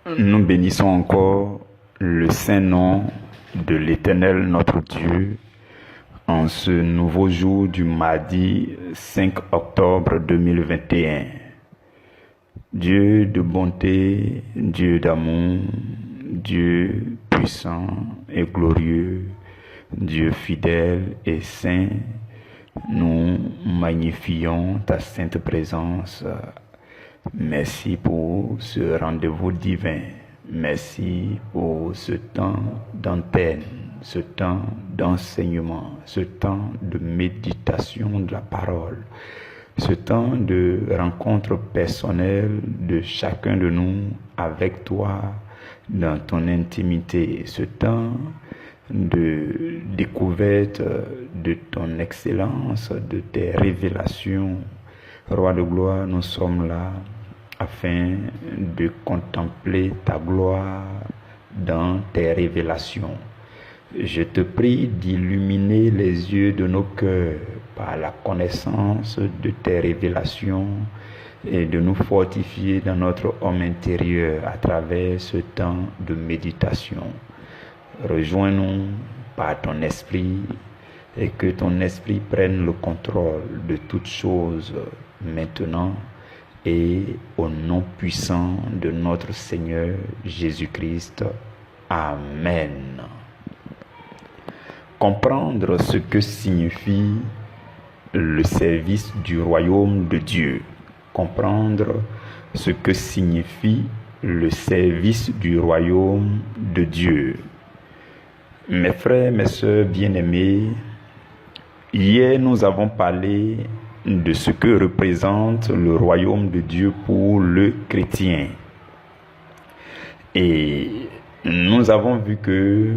Nous bénissons encore le saint nom de l'Éternel notre Dieu en ce nouveau jour du mardi 5 octobre 2021. Dieu de bonté, Dieu d'amour, Dieu puissant et glorieux, Dieu fidèle et saint, nous magnifions ta sainte présence. Merci pour ce rendez-vous divin. Merci pour ce temps d'antenne, ce temps d'enseignement, ce temps de méditation de la parole, ce temps de rencontre personnelle de chacun de nous avec toi dans ton intimité, ce temps de découverte de ton excellence, de tes révélations. Roi de gloire, nous sommes là afin de contempler ta gloire dans tes révélations. Je te prie d'illuminer les yeux de nos cœurs par la connaissance de tes révélations et de nous fortifier dans notre homme intérieur à travers ce temps de méditation. Rejoins-nous par ton esprit et que ton esprit prenne le contrôle de toutes choses maintenant et au nom puissant de notre Seigneur Jésus-Christ. Amen. Comprendre ce que signifie le service du royaume de Dieu. Comprendre ce que signifie le service du royaume de Dieu. Mes frères, mes sœurs bien-aimés, hier nous avons parlé de ce que représente le royaume de Dieu pour le chrétien. Et nous avons vu que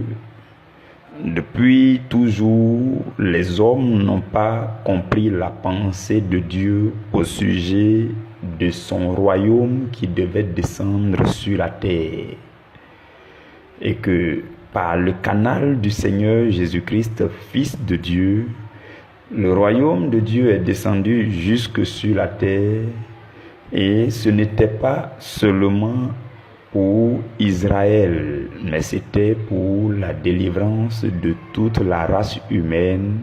depuis toujours, les hommes n'ont pas compris la pensée de Dieu au sujet de son royaume qui devait descendre sur la terre. Et que par le canal du Seigneur Jésus-Christ, Fils de Dieu, le royaume de Dieu est descendu jusque sur la terre et ce n'était pas seulement pour Israël, mais c'était pour la délivrance de toute la race humaine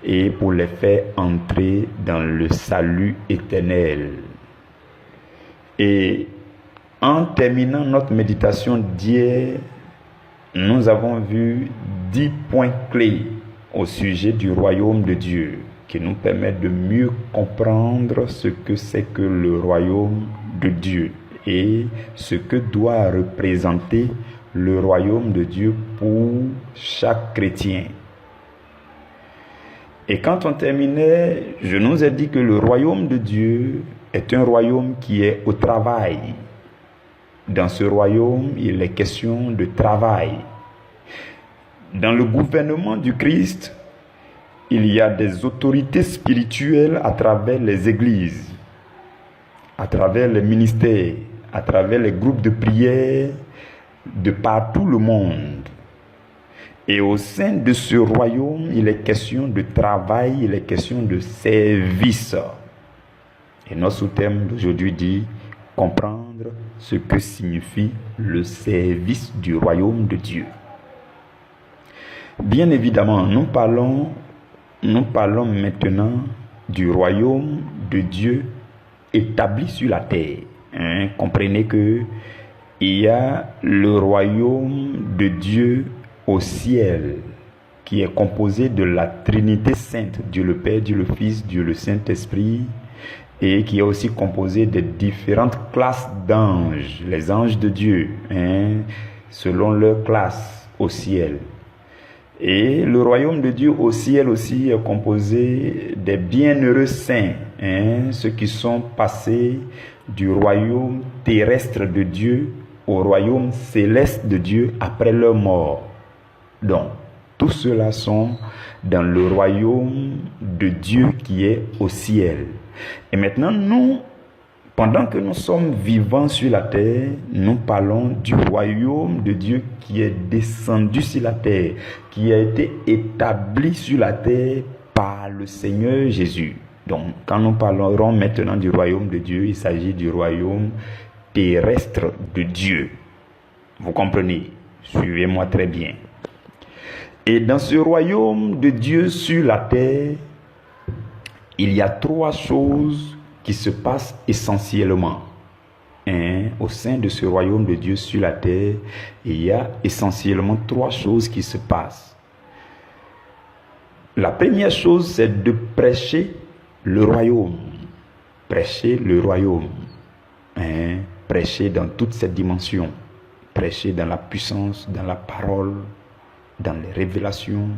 et pour les faire entrer dans le salut éternel. Et en terminant notre méditation d'hier, nous avons vu 10 points clés au sujet du royaume de Dieu qui nous permettent de mieux comprendre ce que c'est que le royaume de Dieu et ce que doit représenter le royaume de Dieu pour chaque chrétien. Et quand on terminait, je nous ai dit que le royaume de Dieu est un royaume qui est au travail. Dans ce royaume, il est question de travail. Dans le gouvernement du Christ, il y a des autorités spirituelles à travers les églises, à travers les ministères, à travers les groupes de prière de partout le monde. Et au sein de ce royaume, il est question de travail, il est question de service. Et notre sous-thème d'aujourd'hui dit comprendre ce que signifie le service du royaume de Dieu. Bien évidemment, nous parlons maintenant du royaume de Dieu établi sur la terre. Comprenez que il y a le royaume de Dieu au ciel qui est composé de la Trinité sainte, Dieu le Père, Dieu le Fils, Dieu le Saint-Esprit, et qui est aussi composé de différentes classes d'anges, les anges de Dieu, selon leur classe au ciel. Et le royaume de Dieu au ciel aussi est composé des bienheureux saints, ceux qui sont passés du royaume terrestre de Dieu au royaume céleste de Dieu après leur mort. Donc, tous ceux-là sont dans le royaume de Dieu qui est au ciel. Et maintenant, nous, pendant que nous sommes vivants sur la terre, nous parlons du royaume de Dieu qui est descendu sur la terre, qui a été établi sur la terre par le Seigneur Jésus. Donc, quand nous parlerons maintenant du royaume de Dieu, il s'agit du royaume terrestre de Dieu. Vous comprenez? Suivez-moi très bien. Et dans ce royaume de Dieu sur la terre, il y a 3 choses qui se passent essentiellement. Au sein de ce royaume de Dieu sur la terre, il y a essentiellement 3 choses qui se passent. La première chose, c'est de prêcher le royaume. Prêcher le royaume. Prêcher dans toutes ses dimensions. Prêcher dans la puissance, dans la parole, dans les révélations,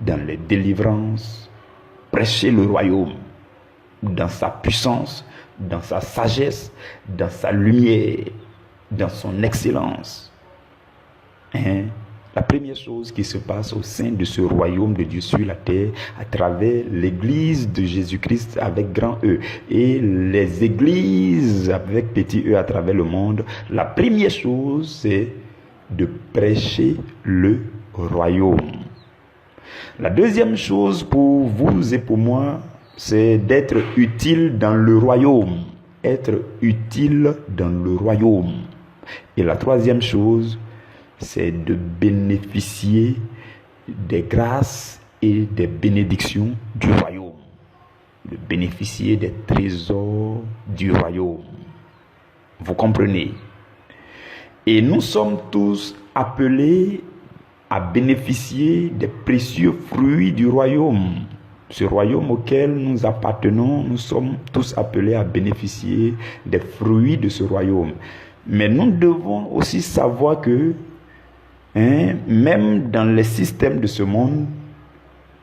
dans les délivrances. Prêcher le royaume dans sa puissance, dans sa sagesse, dans sa lumière, dans son excellence. La première chose qui se passe au sein de ce royaume de Dieu sur la terre, à travers l'église de Jésus-Christ avec grand E et les églises avec petit E à travers le monde, la première chose, c'est de prêcher le royaume. La deuxième chose pour vous et pour moi, c'est d'être utile dans le royaume. Être utile dans le royaume. Et la troisième chose, c'est de bénéficier des grâces et des bénédictions du royaume. De bénéficier des trésors du royaume. Vous comprenez? Et nous sommes tous appelés à bénéficier des précieux fruits du royaume. Ce royaume auquel nous appartenons, nous sommes tous appelés à bénéficier des fruits de ce royaume. Mais nous devons aussi savoir que, même dans les systèmes de ce monde,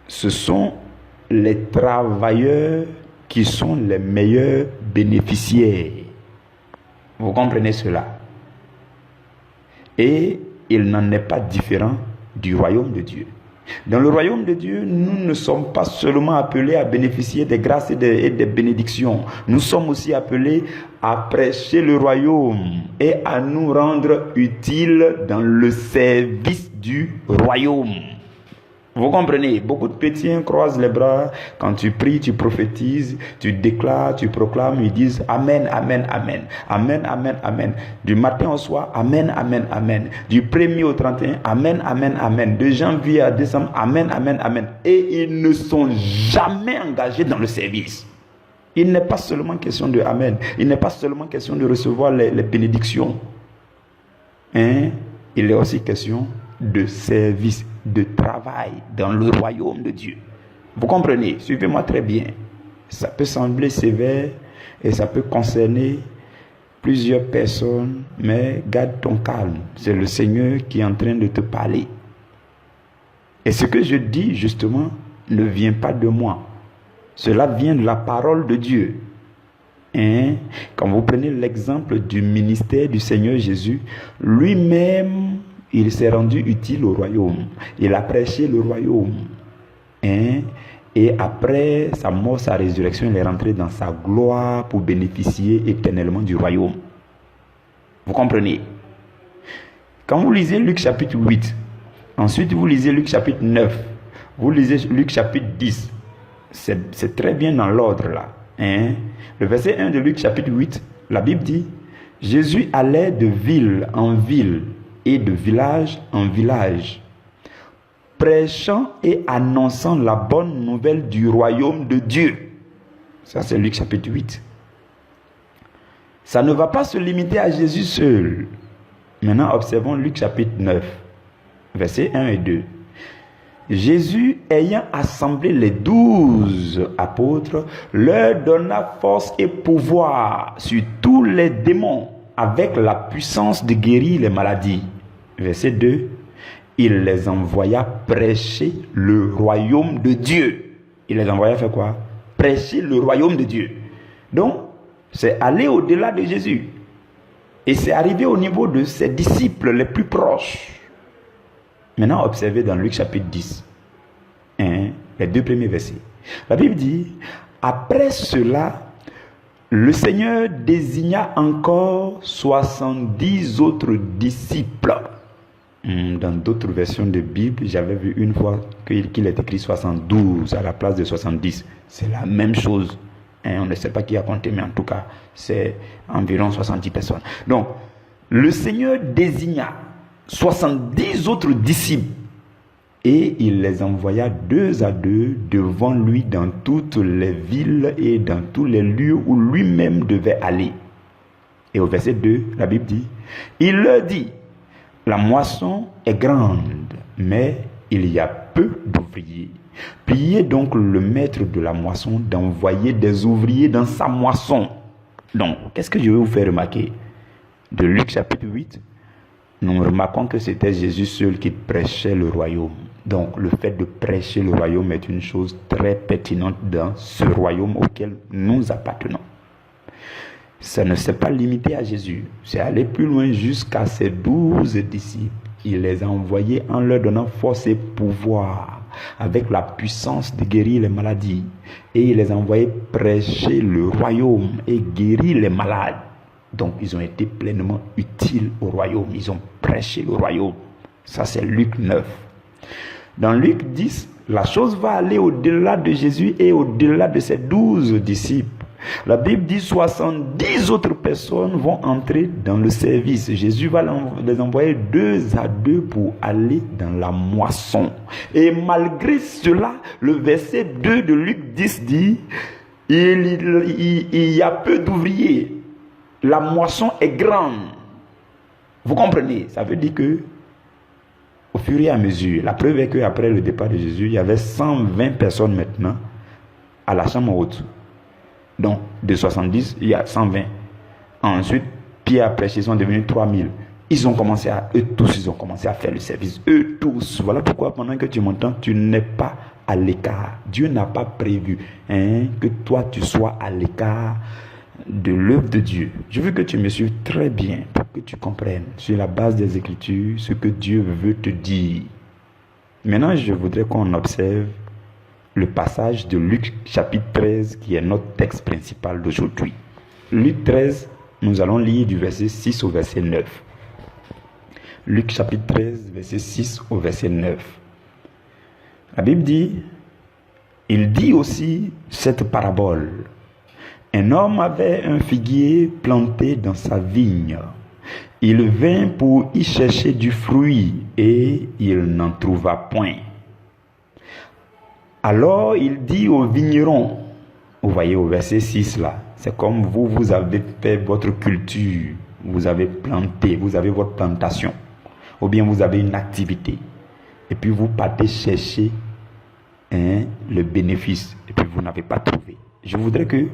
ce sont les travailleurs qui sont les meilleurs bénéficiaires. Vous comprenez cela? Et il n'en est pas différent du royaume de Dieu. Dans le royaume de Dieu, nous ne sommes pas seulement appelés à bénéficier des grâces et des bénédictions. Nous sommes aussi appelés à prêcher le royaume et à nous rendre utiles dans le service du royaume. Vous comprenez? Beaucoup de chrétiens croisent les bras. Quand tu pries, tu prophétises, tu déclares, tu proclames, ils disent Amen, Amen, Amen. Amen, Amen, Amen. Du matin au soir, Amen, Amen, Amen. Du 1er au 31, Amen, Amen, Amen. De janvier à décembre, Amen, Amen, Amen. Et ils ne sont jamais engagés dans le service. Il n'est pas seulement question de Amen. Il n'est pas seulement question de recevoir les bénédictions. Il est aussi question de service, de travail dans le royaume de Dieu. Vous comprenez? Suivez-moi très bien. Ça peut sembler sévère et ça peut concerner plusieurs personnes, mais garde ton calme. C'est le Seigneur qui est en train de te parler. Et ce que je dis justement ne vient pas de moi. Cela vient de la parole de Dieu. Quand vous prenez l'exemple du ministère du Seigneur Jésus, lui-même, il s'est rendu utile au royaume. Il a prêché le royaume. Et après sa mort, sa résurrection, il est rentré dans sa gloire pour bénéficier éternellement du royaume. Vous comprenez? Quand vous lisez Luc chapitre 8, ensuite vous lisez Luc chapitre 9, vous lisez Luc chapitre 10, c'est très bien dans l'ordre là. Le verset 1 de Luc chapitre 8, la Bible dit, Jésus allait de ville en ville et de village en village, prêchant et annonçant la bonne nouvelle du royaume de Dieu. Ça, c'est Luc chapitre 8. Ça ne va pas se limiter à Jésus seul. Maintenant, observons Luc chapitre 9, versets 1 et 2. Jésus, ayant assemblé les 12 apôtres, leur donna force et pouvoir sur tous les démons, avec la puissance de guérir les maladies. Verset 2. Il les envoya prêcher le royaume de Dieu. Il les envoya faire quoi? Prêcher le royaume de Dieu. Donc, c'est aller au-delà de Jésus. Et c'est arrivé au niveau de ses disciples les plus proches. Maintenant, observez dans Luc chapitre 10, les 2 premiers versets. La Bible dit, après cela, le Seigneur désigna encore 70 autres disciples. Dans d'autres versions de Bible, j'avais vu une fois qu'il est écrit 72 à la place de 70. C'est la même chose. On ne sait pas qui a compté, mais en tout cas, c'est environ 70 personnes. Donc, le Seigneur désigna 70 autres disciples et il les envoya 2 à 2 devant lui dans toutes les villes et dans tous les lieux où lui-même devait aller. Et au verset 2, la Bible dit, il leur dit, la moisson est grande, mais il y a peu d'ouvriers. Priez donc le maître de la moisson d'envoyer des ouvriers dans sa moisson. Donc, qu'est-ce que je veux vous faire remarquer? De Luc chapitre 8, nous remarquons que c'était Jésus seul qui prêchait le royaume. Donc, le fait de prêcher le royaume est une chose très pertinente dans ce royaume auquel nous appartenons. Ça ne s'est pas limité à Jésus, c'est aller plus loin jusqu'à ses 12 disciples. Il les a envoyés en leur donnant force et pouvoir, avec la puissance de guérir les maladies. Et il les a envoyés prêcher le royaume et guérir les malades. Donc ils ont été pleinement utiles au royaume, ils ont prêché le royaume. Ça c'est Luc 9. Dans Luc 10, la chose va aller au-delà de Jésus et au-delà de ses 12 disciples. La Bible dit 70 autres personnes vont entrer dans le service. Jésus va les envoyer 2 à 2 pour aller dans la moisson. Et malgré cela, le verset 2 de Luc 10 dit, il y a peu d'ouvriers. La moisson est grande. Vous comprenez? Ça veut dire que au fur et à mesure, la preuve est qu'après le départ de Jésus, il y avait 120 personnes maintenant à la chambre haute. Donc, de 70, il y a 120. Ensuite, Pierre a prêché, ils sont devenus 3000. Eux tous, ils ont commencé à faire le service. Eux tous. Voilà pourquoi, pendant que tu m'entends, tu n'es pas à l'écart. Dieu n'a pas prévu que toi, tu sois à l'écart de l'œuvre de Dieu. Je veux que tu me suives très bien pour que tu comprennes, sur la base des Écritures, ce que Dieu veut te dire. Maintenant, je voudrais qu'on observe le passage de Luc chapitre 13 qui est notre texte principal d'aujourd'hui. Luc 13, nous allons lire du verset 6 au verset 9. Luc chapitre 13, verset 6 au verset 9. La Bible dit, il dit aussi cette parabole. Un homme avait un figuier planté dans sa vigne. Il vint pour y chercher du fruit et il n'en trouva point. Alors il dit au vigneron, vous voyez au verset 6 là, c'est comme vous avez fait votre culture, vous avez planté, vous avez votre plantation, ou bien vous avez une activité, et puis vous partez chercher le bénéfice, et puis vous n'avez pas trouvé. Je voudrais que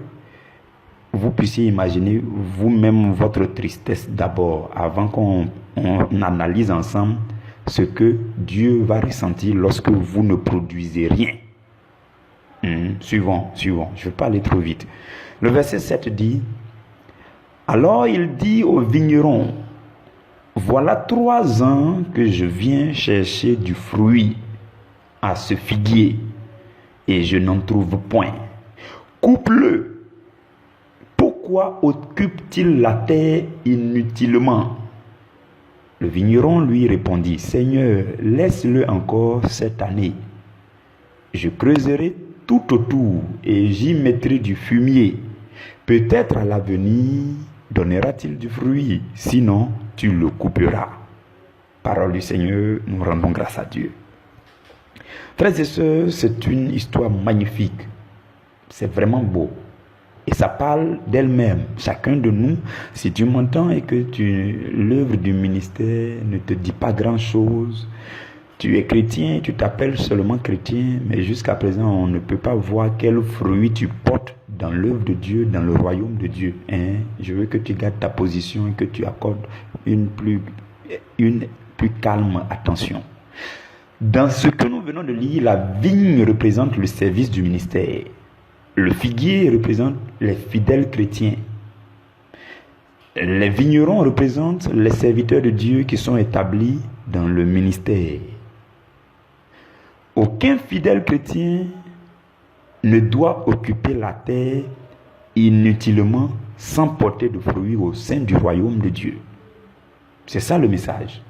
vous puissiez imaginer vous-même votre tristesse d'abord, avant qu'on analyse ensemble ce que Dieu va ressentir lorsque vous ne produisez rien. Suivant, je ne vais pas aller trop vite. Le verset 7 dit, alors il dit au vigneron, voilà 3 ans que je viens chercher du fruit à ce figuier et je n'en trouve point. Coupe-le. Pourquoi occupe-t-il la terre inutilement? Le vigneron lui répondit, Seigneur, laisse-le encore cette année. Je creuserai tout autour et j'y mettrai du fumier. Peut-être à l'avenir donnera-t-il du fruit, sinon tu le couperas. Parole du Seigneur, nous rendons grâce à Dieu. Frères et sœurs, c'est une histoire magnifique. C'est vraiment beau. Et ça parle d'elle-même. Chacun de nous, si tu m'entends et que l'œuvre du ministère ne te dit pas grand-chose, tu es chrétien, tu t'appelles seulement chrétien, mais jusqu'à présent, on ne peut pas voir quel fruit tu portes dans l'œuvre de Dieu, dans le royaume de Dieu. Je veux que tu gardes ta position et que tu accordes une plus calme attention. Dans ce que nous venons de lire, la vigne représente le service du ministère. Le figuier représente les fidèles chrétiens. Les vignerons représentent les serviteurs de Dieu qui sont établis dans le ministère. Aucun fidèle chrétien ne doit occuper la terre inutilement sans porter de fruits au sein du royaume de Dieu. C'est ça le message.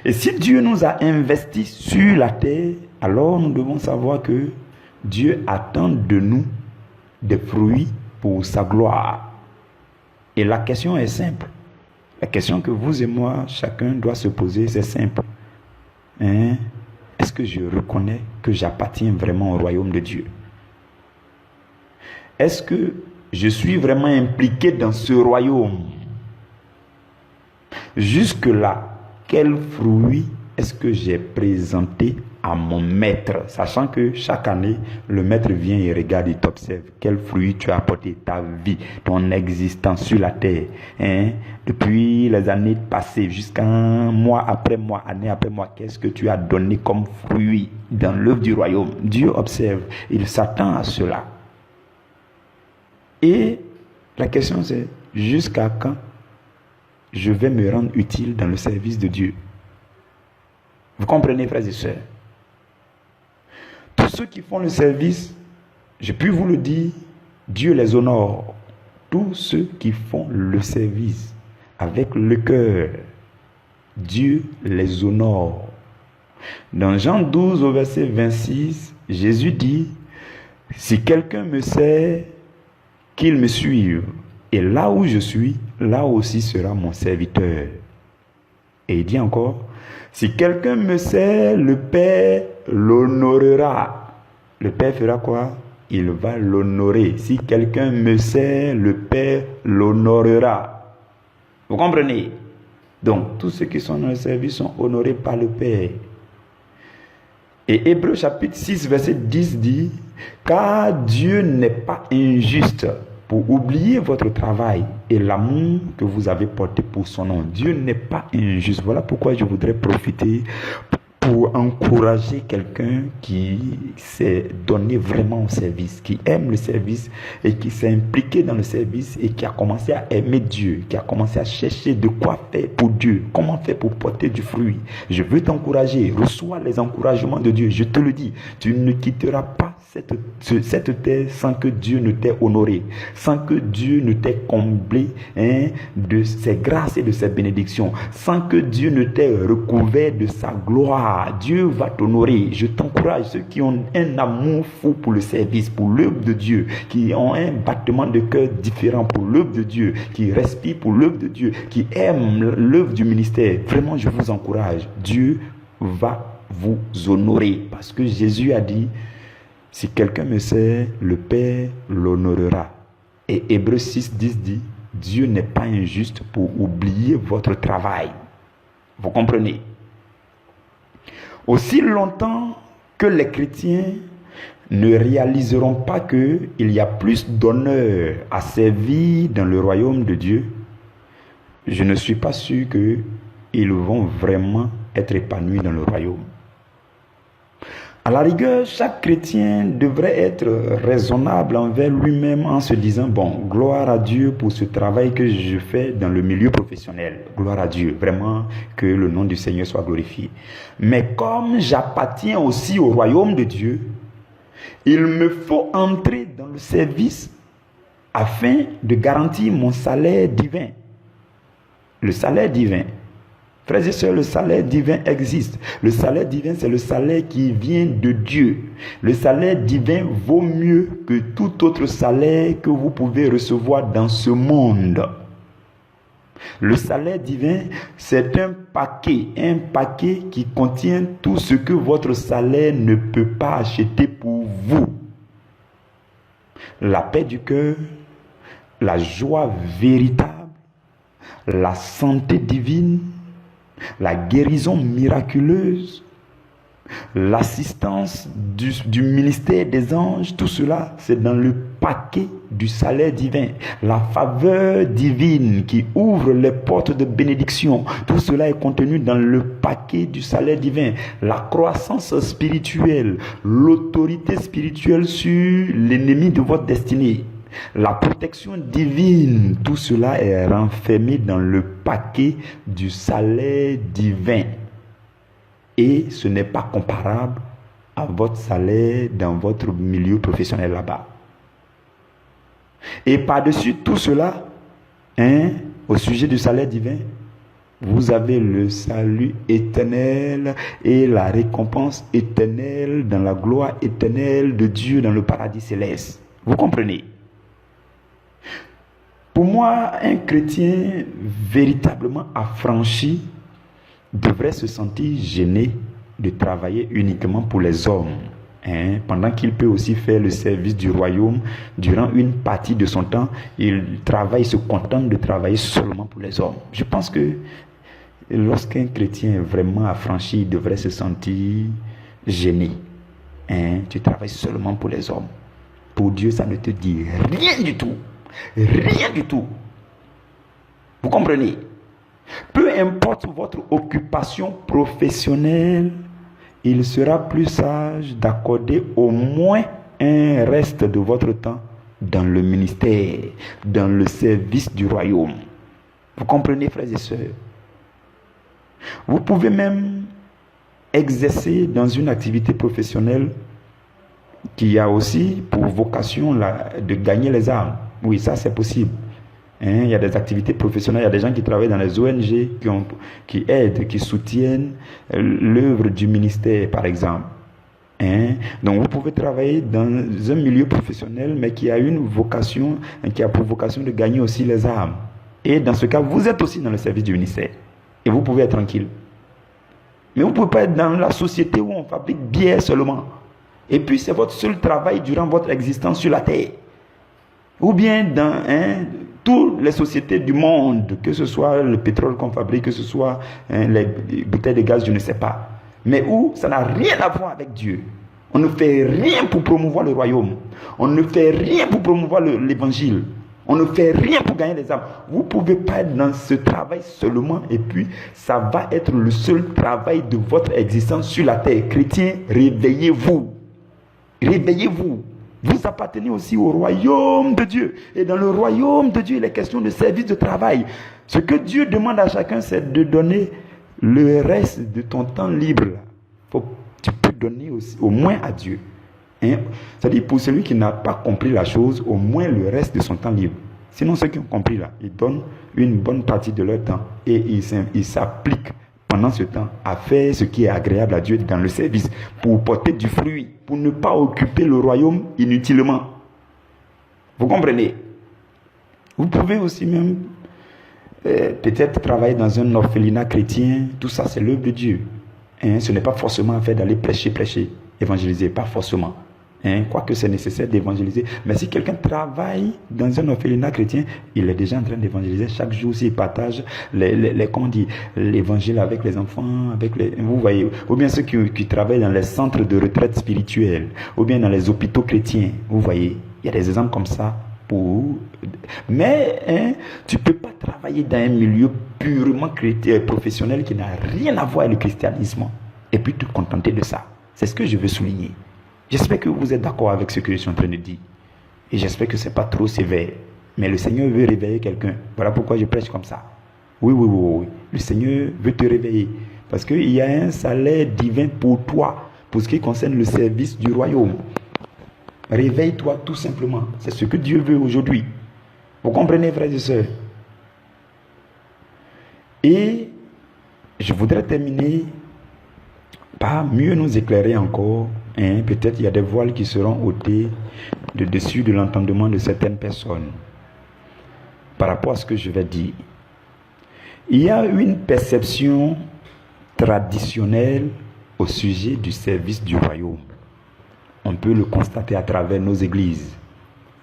Et si Dieu nous a investis sur la terre, alors nous devons savoir que Dieu attend de nous des fruits pour sa gloire. Et la question est simple. La question que vous et moi, chacun doit se poser, c'est simple. Est-ce que je reconnais que j'appartiens vraiment au royaume de Dieu? Est-ce que je suis vraiment impliqué dans ce royaume? Jusque-là, quel fruit est-ce que j'ai présenté à mon maître? Sachant que chaque année, le maître vient et regarde et t'observe. Quel fruit tu as apporté, ta vie, ton existence sur la terre. Depuis les années passées, jusqu'à mois après mois, année après mois, qu'est-ce que tu as donné comme fruit dans l'œuvre du royaume? Dieu observe, il s'attend à cela. Et la question c'est, jusqu'à quand je vais me rendre utile dans le service de Dieu? Vous comprenez, frères et sœurs? Tous ceux qui font le service, je puis vous le dire, Dieu les honore. Tous ceux qui font le service avec le cœur, Dieu les honore. Dans Jean 12 au verset 26, Jésus dit, si quelqu'un me sert, qu'il me suive, et là où je suis, là aussi sera mon serviteur. Et il dit encore, si quelqu'un me sert, le Père l'honorera. Le Père fera quoi? Il va l'honorer. Si quelqu'un me sert, le Père l'honorera. Vous comprenez? Donc, tous ceux qui sont dans le service sont honorés par le Père. Et Hébreux chapitre 6, verset 10 dit, car Dieu n'est pas injuste pour oublier votre travail et l'amour que vous avez porté pour son nom. Dieu n'est pas injuste. Voilà pourquoi je voudrais profiter pour encourager quelqu'un qui s'est donné vraiment au service, qui aime le service et qui s'est impliqué dans le service et qui a commencé à aimer Dieu, qui a commencé à chercher de quoi faire pour Dieu, comment faire pour porter du fruit. Je veux t'encourager, reçois les encouragements de Dieu, je te le dis, tu ne quitteras pas cette terre sans que Dieu ne t'ait honoré, sans que Dieu ne t'ait comblé de ses grâces et de ses bénédictions, sans que Dieu ne t'ait recouvert de sa gloire. Dieu va t'honorer. Je t'encourage, ceux qui ont un amour fou pour le service, pour l'œuvre de Dieu, qui ont un battement de cœur différent pour l'œuvre de Dieu, qui respirent pour l'œuvre de Dieu, qui aiment l'œuvre du ministère. Vraiment, je vous encourage. Dieu va vous honorer parce que Jésus a dit, si quelqu'un me sert, le Père l'honorera. Et Hébreux 6, 10 dit, Dieu n'est pas injuste pour oublier votre travail. Vous comprenez? Aussi longtemps que les chrétiens ne réaliseront pas qu'il y a plus d'honneur à servir dans le royaume de Dieu, je ne suis pas sûr qu'ils vont vraiment être épanouis dans le royaume. À la rigueur, chaque chrétien devrait être raisonnable envers lui-même en se disant, bon, gloire à Dieu pour ce travail que je fais dans le milieu professionnel. Gloire à Dieu, vraiment que le nom du Seigneur soit glorifié. Mais comme j'appartiens aussi au royaume de Dieu, il me faut entrer dans le service afin de garantir mon salaire divin. Le salaire divin. Frères et sœurs, le salaire divin existe. Le salaire divin, c'est le salaire qui vient de Dieu. Le salaire divin vaut mieux que tout autre salaire que vous pouvez recevoir dans ce monde. Le salaire divin, c'est un paquet qui contient tout ce que votre salaire ne peut pas acheter pour vous. La paix du cœur, la joie véritable, la santé divine, la guérison miraculeuse, l'assistance du ministère des anges, tout cela, c'est dans le paquet du salaire divin. La faveur divine qui ouvre les portes de bénédiction, tout cela est contenu dans le paquet du salaire divin. La croissance spirituelle, l'autorité spirituelle sur l'ennemi de votre destinée, la protection divine, tout cela est renfermé dans le paquet du salaire divin. Et ce n'est pas comparable à votre salaire dans votre milieu professionnel là-bas. Et par-dessus tout cela, au sujet du salaire divin, vous avez le salut éternel et la récompense éternelle dans la gloire éternelle de Dieu dans le paradis céleste. Vous comprenez? Pour moi, un chrétien véritablement affranchi devrait se sentir gêné de travailler uniquement pour les hommes, pendant qu'il peut aussi faire le service du royaume. Durant une partie de son temps, il se contente de travailler seulement pour les hommes. Je pense que lorsqu'un chrétien est vraiment affranchi, il devrait se sentir gêné. Tu travailles seulement pour les hommes. Pour Dieu, ça ne te dit rien du tout. Rien du tout. Vous comprenez? Peu importe votre occupation professionnelle, il sera plus sage d'accorder au moins un reste de votre temps dans le ministère, dans le service du royaume. Vous comprenez, frères et sœurs? Vous pouvez même exercer dans une activité professionnelle qui a aussi pour vocation de gagner les âmes. Oui, ça c'est possible. Il y a des activités professionnelles, il y a des gens qui travaillent dans les ONG, qui aident, qui soutiennent l'œuvre du ministère, par exemple. Donc vous pouvez travailler dans un milieu professionnel, mais qui a une vocation, qui a pour vocation de gagner aussi les âmes. Et dans ce cas, vous êtes aussi dans le service du ministère. Et vous pouvez être tranquille. Mais vous ne pouvez pas être dans la société où on fabrique bière seulement. Et puis c'est votre seul travail durant votre existence sur la terre. Ou bien dans toutes les sociétés du monde, que ce soit le pétrole qu'on fabrique, que ce soit les bouteilles de gaz, je ne sais pas. Mais où ça n'a rien à voir avec Dieu. On ne fait rien pour promouvoir le royaume. On ne fait rien pour promouvoir l'évangile. On ne fait rien pour gagner les âmes. Vous ne pouvez pas être dans ce travail seulement et puis ça va être le seul travail de votre existence sur la terre. Chrétiens, réveillez-vous. Réveillez-vous. Vous appartenez aussi au royaume de Dieu. Et dans le royaume de Dieu, il est question de service de travail. Ce que Dieu demande à chacun, c'est de donner le reste de ton temps libre. Tu peux donner aussi, au moins à Dieu. C'est-à-dire pour celui qui n'a pas compris la chose, au moins le reste de son temps libre. Sinon, ceux qui ont compris là, ils donnent une bonne partie de leur temps et ils s'appliquent pendant ce temps à faire ce qui est agréable à Dieu dans le service, pour porter du fruit, pour ne pas occuper le royaume inutilement. Vous comprenez? Vous pouvez aussi même peut-être travailler dans un orphelinat chrétien. Tout ça, c'est l'œuvre de Dieu. Ce n'est pas forcément à faire d'aller prêcher, évangéliser, pas forcément. Quoique c'est nécessaire d'évangéliser. Mais si quelqu'un travaille dans un orphelinat chrétien, il est déjà en train d'évangéliser. Chaque jour, s'il partage l'évangile avec les enfants, vous voyez. Ou bien ceux qui travaillent dans les centres de retraite spirituelle, ou bien dans les hôpitaux chrétiens. Vous voyez, il y a des exemples comme ça. Mais tu ne peux pas travailler dans un milieu purement chrétien, professionnel qui n'a rien à voir avec le christianisme et puis te contenter de ça. C'est ce que je veux souligner. J'espère que vous êtes d'accord avec ce que je suis en train de dire. Et j'espère que ce n'est pas trop sévère. Mais le Seigneur veut réveiller quelqu'un. Voilà pourquoi je prêche comme ça. Oui. Le Seigneur veut te réveiller. Parce qu'il y a un salaire divin pour toi, pour ce qui concerne le service du royaume. Réveille-toi tout simplement. C'est ce que Dieu veut aujourd'hui. Vous comprenez, frères et sœurs? Et je voudrais terminer par mieux nous éclairer encore. Peut-être il y a des voiles qui seront ôtés de dessus de l'entendement de certaines personnes par rapport à ce que je vais dire. Il y a une perception traditionnelle au sujet du service du royaume. On peut le constater à travers nos églises.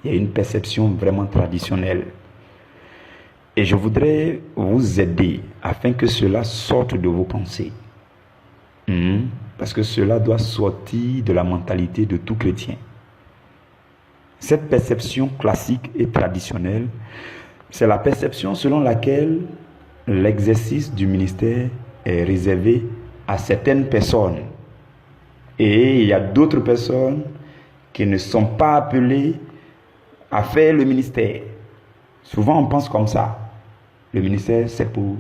Il y a une perception vraiment traditionnelle. Et je voudrais vous aider afin que cela sorte de vos pensées. Parce que cela doit sortir de la mentalité de tout chrétien. Cette perception classique et traditionnelle, c'est la perception selon laquelle l'exercice du ministère est réservé à certaines personnes. Et il y a d'autres personnes qui ne sont pas appelées à faire le ministère. Souvent on pense comme ça. Le ministère c'est pour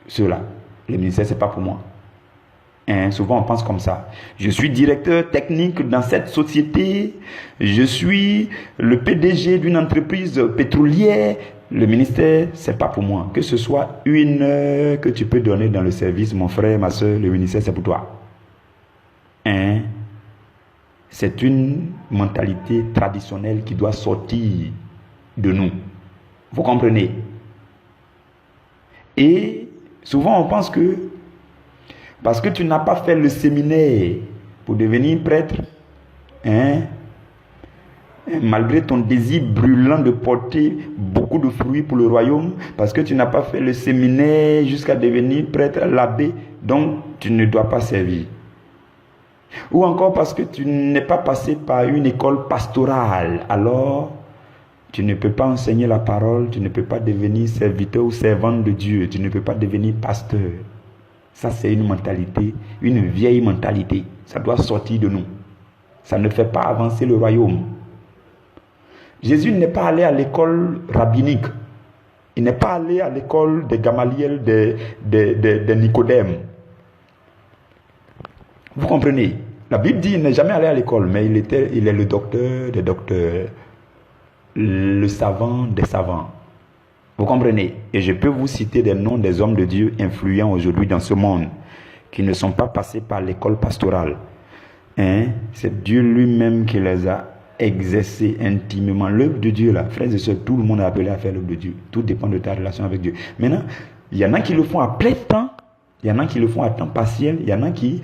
ceux-là. Le ministère c'est pas pour moi. Souvent on pense comme ça. Je suis directeur technique dans cette société. Je suis le PDG d'une entreprise pétrolière. Le ministère, c'est pas pour moi. Que ce soit une heure que tu peux donner dans le service, mon frère, ma soeur, le ministère, c'est pour toi. C'est une mentalité traditionnelle qui doit sortir de nous. Vous comprenez? Et souvent on pense que parce que tu n'as pas fait le séminaire pour devenir prêtre, hein, malgré ton désir brûlant de porter beaucoup de fruits pour le royaume, parce que tu n'as pas fait le séminaire jusqu'à devenir prêtre, l'abbé, donc tu ne dois pas servir. Ou encore parce que tu n'es pas passé par une école pastorale, alors tu ne peux pas enseigner la parole, tu ne peux pas devenir serviteur ou servante de Dieu, tu ne peux pas devenir pasteur. Ça, c'est une mentalité, une vieille mentalité. Ça doit sortir de nous. Ça ne fait pas avancer le royaume. Jésus n'est pas allé à l'école rabbinique. Il n'est pas allé à l'école de Gamaliel, de Nicodème. Vous comprenez? La Bible dit qu'il n'est jamais allé à l'école, mais il est le docteur des docteurs, le savant des savants. Vous comprenez? Et je peux vous citer des noms des hommes de Dieu influents aujourd'hui dans ce monde, qui ne sont pas passés par l'école pastorale. Hein? C'est Dieu lui-même qui les a exercés intimement. L'œuvre de Dieu, là, frères et sœurs, tout le monde est appelé à faire l'œuvre de Dieu. Tout dépend de ta relation avec Dieu. Maintenant, il y en a qui le font à plein temps, il y en a qui le font à temps partiel, il y en a qui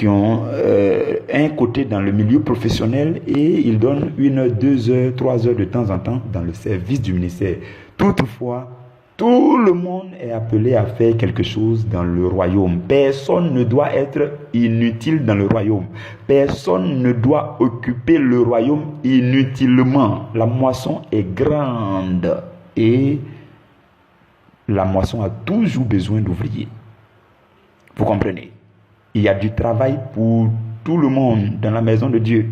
ont un côté dans le milieu professionnel et ils donnent 1 heure, 2 heures, 3 heures de temps en temps dans le service du ministère. Toutefois, tout le monde est appelé à faire quelque chose dans le royaume. Personne ne doit être inutile dans le royaume. Personne ne doit occuper le royaume inutilement. La moisson est grande et la moisson a toujours besoin d'ouvriers. Vous comprenez? Il y a du travail pour tout le monde dans la maison de Dieu.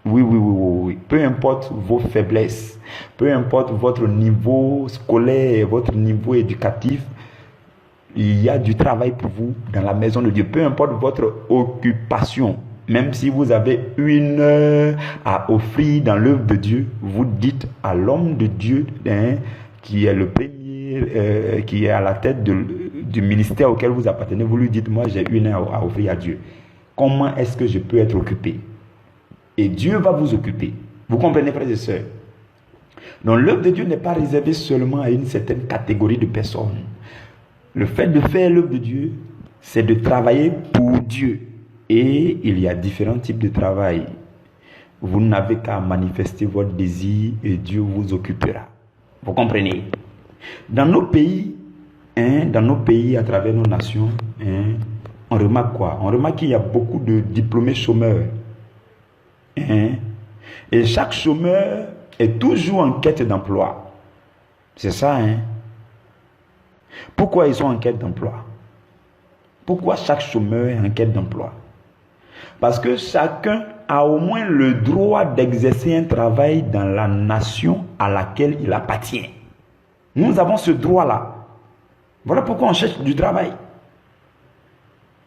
Oui. Peu importe vos faiblesses, peu importe votre niveau scolaire, votre niveau éducatif, il y a du travail pour vous dans la maison de Dieu. Peu importe votre occupation, même si vous avez 1 heure à offrir dans l'œuvre de Dieu, vous dites à l'homme de Dieu, qui est le premier, qui est à la tête du ministère auquel vous appartenez, vous lui dites, moi j'ai 1 heure à offrir à Dieu. Comment est-ce que je peux être occupé? Et Dieu va vous occuper. Vous comprenez, frères et sœurs? Donc l'œuvre de Dieu n'est pas réservée seulement à une certaine catégorie de personnes. Le fait de faire l'œuvre de Dieu, c'est de travailler pour Dieu. Et il y a différents types de travail. Vous n'avez qu'à manifester votre désir et Dieu vous occupera. Vous comprenez? Dans nos pays, à travers nos nations, on remarque quoi? On remarque qu'il y a beaucoup de diplômés chômeurs. Et chaque chômeur est toujours en quête d'emploi. C'est ça, Pourquoi ils sont en quête d'emploi? Pourquoi chaque chômeur est en quête d'emploi? Parce que chacun a au moins le droit d'exercer un travail dans la nation à laquelle il appartient. Nous avons ce droit-là. Voilà pourquoi on cherche du travail.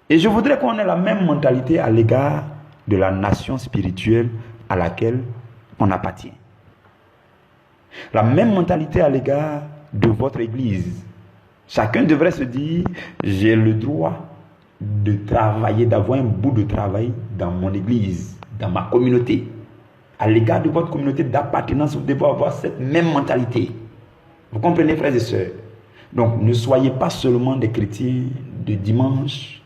Et je voudrais qu'on ait la même mentalité à l'égard de la nation spirituelle à laquelle on appartient. La même mentalité à l'égard de votre église. Chacun devrait se dire, j'ai le droit de travailler, d'avoir un bout de travail dans mon église, dans ma communauté. À l'égard de votre communauté d'appartenance, vous devez avoir cette même mentalité. Vous comprenez, frères et sœurs? Donc, ne soyez pas seulement des chrétiens de dimanche,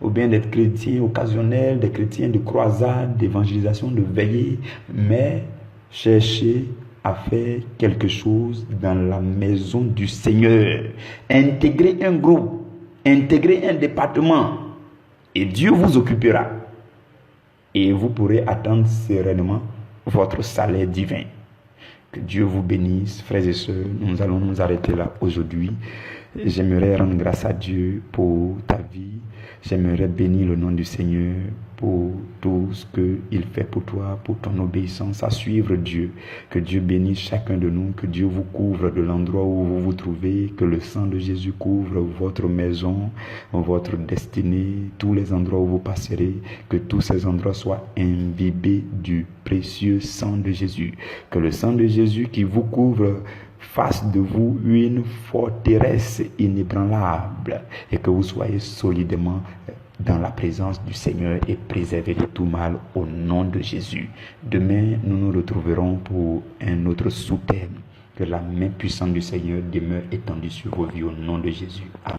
ou bien des chrétiens occasionnels, des chrétiens de croisade, d'évangélisation, de veillée, mais cherchez à faire quelque chose dans la maison du Seigneur. Intégrez un groupe, intégrez un département, et Dieu vous occupera. Et vous pourrez attendre sereinement votre salaire divin. Que Dieu vous bénisse, frères et sœurs. Nous allons nous arrêter là aujourd'hui. J'aimerais rendre grâce à Dieu pour ta vie. J'aimerais bénir le nom du Seigneur pour tout ce qu'il fait pour toi, pour ton obéissance à suivre Dieu. Que Dieu bénisse chacun de nous, que Dieu vous couvre de l'endroit où vous vous trouvez, que le sang de Jésus couvre votre maison, votre destinée, tous les endroits où vous passerez, que tous ces endroits soient imbibés du précieux sang de Jésus. Que le sang de Jésus qui vous couvre fasse de vous une forteresse inébranlable et que vous soyez solidement dans la présence du Seigneur et préservés de tout mal au nom de Jésus. Demain, nous nous retrouverons pour un autre sous-thème. Que la main puissante du Seigneur demeure étendue sur vos vies au nom de Jésus. Amen.